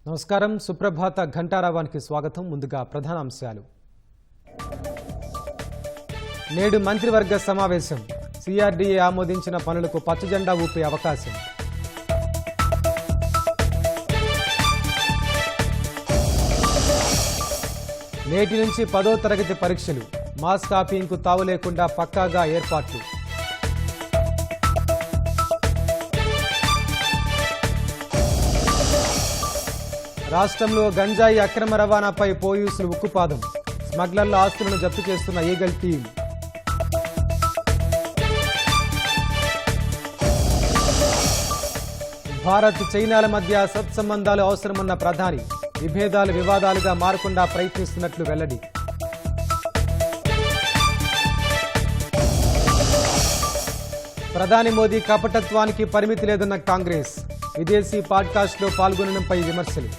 నమస్కారం సుప్రభాత ఘంటారావానికి స్వాగతం. ముందుగా ప్రధాన అంశాలు. నేడు మంత్రివర్గ సమావేశం. సిఆర్డీఏ ఆమోదించిన పనులకు పచ్చజెండా ఊపే అవకాశం. నేటి నుంచి 10వ తరగతి పరీక్షలు. మాస్ కాపీయింగ్కు తావు లేకుండా పక్కాగా ఏర్పాట్లు. రాష్ట్రంలో గంజాయి అక్రమ రవాణాపై పోలీసులు ఉక్కుపాదం. స్మగ్లర్ల ఆస్తులను జప్తు చేస్తున్న ఈగల్ టీం. భారత్ చైనాల మధ్య సత్సంబంధాలు అవసరమన్న ప్రధాని. విభేదాలు వివాదాలుగా మారకుండా ప్రయత్నిస్తున్నట్లు వెల్లడి. ప్రధాని మోదీ కపటత్వానికి పరిమితి లేదన్న కాంగ్రెస్. విదేశీ పాడ్కాస్ట్లో పాల్గొనడంపై విమర్శలు.